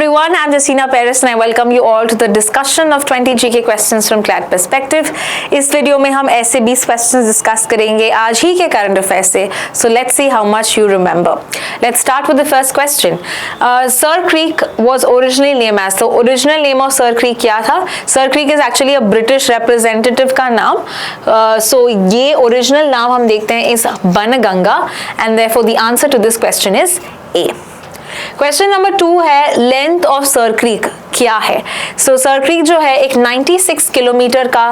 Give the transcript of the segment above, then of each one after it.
everyone, I'm Jasina Paris and I welcome you all to the discussion of 20 GK questions from CLAT Perspective. इस video में हम ऐसे 20 questions discuss करेंगे आज ही के current affairs से. So let's see how much you remember. Let's start with the first question. Sir Creek was originally named as. So original name of Sir Creek क्या था? Sir Creek is actually a British representative का नाम. So ये original नाम हम देखते हैं is Banganga and therefore the answer to this question is A. Question number 2 है लेंथ ऑफ सर क्रीक क्या है. सो सर क्रीक जो है एक 96 किलोमीटर का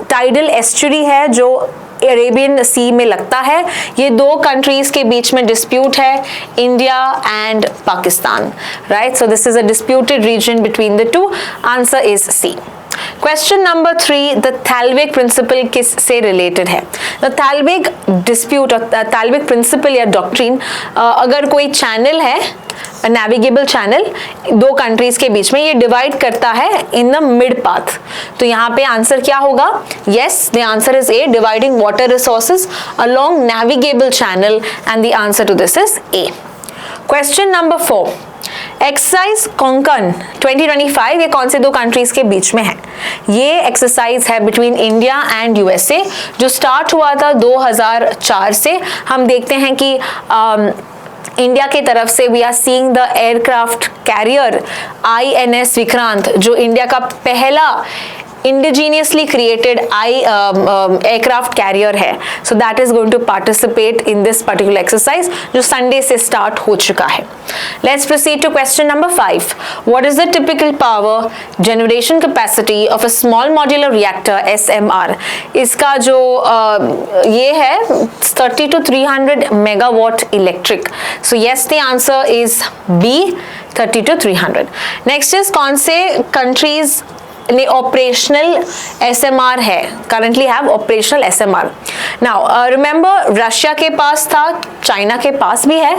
टाइडल एस्चुरी है जो अरेबियन सी में लगता है. ये दो कंट्रीज के बीच में डिस्प्यूट है, India and Pakistan. Right, so this is a disputed region between the two. Answer is C. Question number 3, the thalweg principle किस से रिलेटेड है? द थैलविक डिस्प्यूट और थैलविक प्रिंसिपल या डॉक्ट्रिन, अगर कोई चैनल है नेविगेबल चैनल दो कंट्रीज के बीच में, ये डिवाइड करता है इन द मिड पाथ. तो यहाँ पे आंसर क्या होगा? Yes, the answer is A, dividing water resources along navigable channel and the answer to this is A. Question number 4, exercise Konkan 2025 ये कौन से दो कंट्रीज के बीच में है? ये एक्सरसाइज है बिटवीन इंडिया एंड यूएसए जो स्टार्ट हुआ था 2004 से. हम देखते हैं कि इंडिया की तरफ से we are seeing the aircraft carrier INS Vikrant जो इंडिया का पहला इंडिजीनियसली क्रिएटेड एयरक्राफ्ट कैरियर है. So that is going to participate in this particular exercise जो संडे से स्टार्ट हो चुका है. Let's proceed to question number 5. What is the typical power generation capacity of a small modular reactor SMR? इसका जो ये है 30 to 300 megawatt electric. So yes, the answer is B, 30 to 300. Next is कौन से countries ने operational SMR है, currently have operational SMR. Now remember Russia के पास था, चाइना के पास भी है,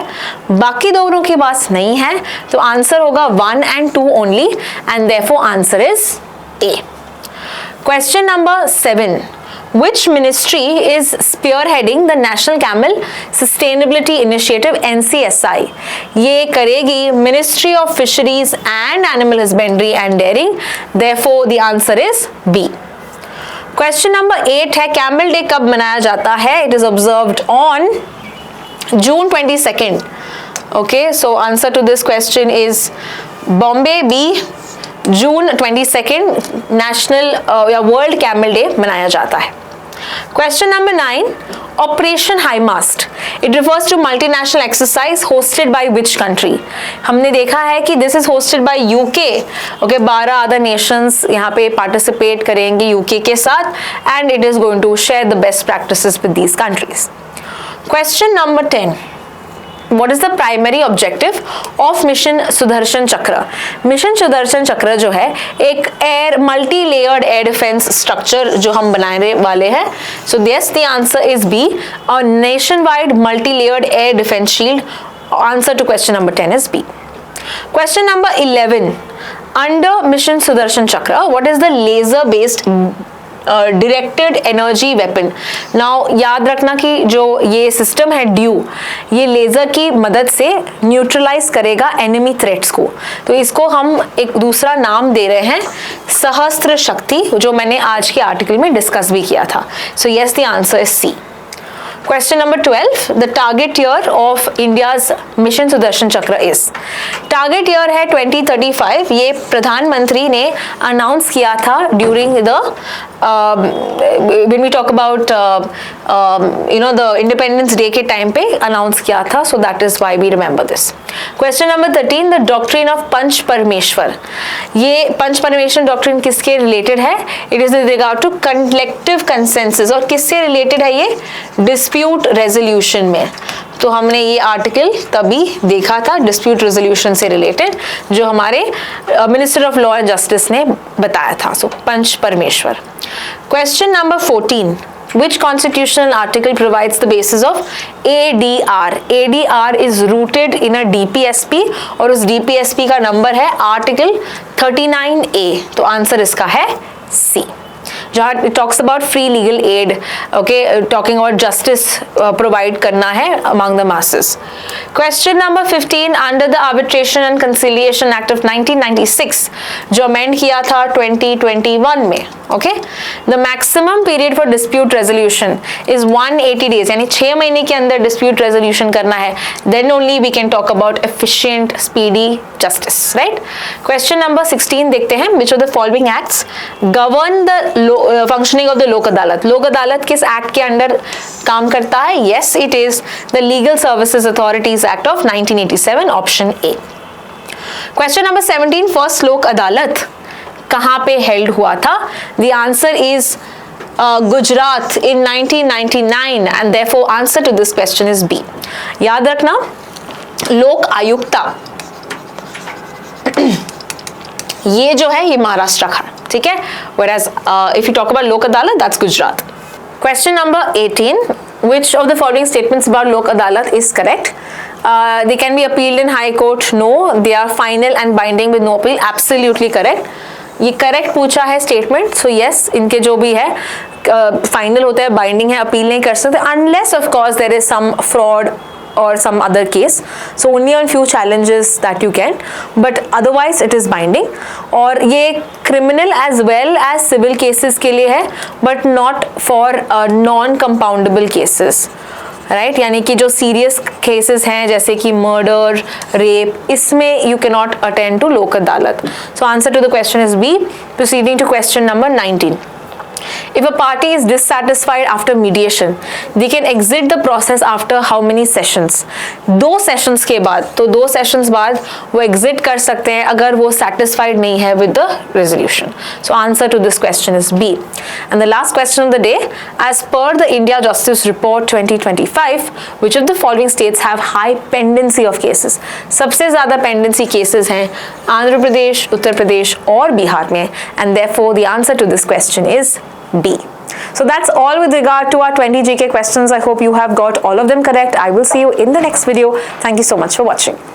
बाकी दोनों के पास नहीं है. तो आंसर होगा 1 and 2 only and therefore answer is A. Question number 7, which ministry is spearheading the National Camel Sustainability Initiative NCSI? ये करेगी Ministry of Fisheries and Animal Husbandry and Dairying. Therefore, the answer is B. Question number 8 है Camel Day कब मनाया जाता है? It is observed on June 22nd. Okay, so answer to this question is Bombay B. June 22nd National या World Camel Day मनाया जाता है. Question number 9, Operation High Mast. It refers to multinational exercise hosted by which country? हमने देखा है कि this is hosted by UK. Okay, 12 other nations यहाँ पे participate करेंगे UK के साथ and it is going to share the best practices with these countries. Question number 10. What is the primary objective of mission Sudarshan Chakra? Mission Sudarshan Chakra जो है एक multi layered air defence structure जो हम बनाने वाले हैं. So yes, the answer is B, a nationwide multi layered air defence shield. Answer to question number 10 is B. Question number 11, under mission Sudarshan Chakra what is the laser based directed energy weapon? Now याद रखना कि जो ये system है due, ये laser की मदद से न्यूट्रलाइज करेगा एनिमी थ्रेट्स को. तो इसको हम एक दूसरा नाम दे रहे हैं सहस्त्र शक्ति, जो मैंने आज के आर्टिकल में डिस्कस भी किया था. So yes, the answer is C. Question number 12, the target year of India's Mission Sudarshan Chakra is? Target year है 2035. ये प्रधानमंत्री ने अनाउंस किया था during the when we talk about the Independence Day के टाइम पे अनाउंस किया था. So that is why we remember this. Question number 13, the doctrine of पंच परमेश्वर. ये पंच परमेश्वर डॉक्ट्रिन किसके रिलेटेड है? It is with regard to collective consensus. और किससे रिलेटेड है ये? डिस्प्यूट रेजोल्यूशन में. तो हमने ये आर्टिकल तभी देखा था डिस्प्यूट रेजोल्यूशन से रिलेटेड जो हमारे minister of law and justice ने बताया था. सो पंच परमेश्वर. Question number 14, which constitutional article provides the basis of ADR? ADR is rooted in a DPSP और उस DPSP का नंबर है आर्टिकल 39A. तो आंसर इसका है C. जहाँ it talks about free legal aid, okay, talking about justice provide करना है among the masses. Question number 15, under the Arbitration and Conciliation Act of 1996 जो amend किया था 2021 में, okay, the maximum period for dispute resolution is 180 days, यानी 6 महीने के अंदर dispute resolution करना है, then only we can talk about efficient speedy justice, right? Question number 16 देखते हैं, which of the following acts govern the functioning of the लोक अदालत? लोक अदालत किस एक्ट के अंडर काम करता है? Yes, it is the Legal Services Authorities Act of 1987, option A. Question number 17, first लोक अदालत कहाँ पे held हुआ था? The answer is Gujarat in 1999 and therefore answer to this question is B. याद रखना, लोक आयुक्ता ये जो है ये महाराष्ट्र का, ठीक है, whereas if you talk about लोक अदालत that's Gujarat. Question number 18, which of the following statements about लोक अदालत is correct? They can be appealed in high court. No, they are final and binding with no appeal. Absolutely correct. ये correct पूछा है statement, so yes इनके जो भी है final होता है, बाइंडिंग है, अपील नहीं कर सकते unless of course there is some fraud or some other case, so only on few challenges that you can, but otherwise it is binding. और ये criminal as well as civil cases के लिए है, but not for non compoundable cases, right? यानी कि जो serious cases हैं जैसे कि murder, rape, इसमें you cannot attend to लोक अदालत. So answer to the question is B. Proceeding to question number 19. If a party is dissatisfied after mediation, they can exit the process after how many sessions? 2 sessions के बाद, तो 2 sessions बाद वो exit कर सकते हैं अगर वो satisfied नहीं है with the resolution. So answer to this question is B. And the last question of the day, as per the India Justice Report 2025, which of the following states have high pendency of cases? सबसे ज़्यादा pendency cases हैं आंध्र प्रदेश, उत्तर प्रदेश और बिहार में, and therefore the answer to this question is B. So that's all with regard to our 20 GK questions. I hope you have got all of them correct. I will see you in the next video. Thank you so much for watching.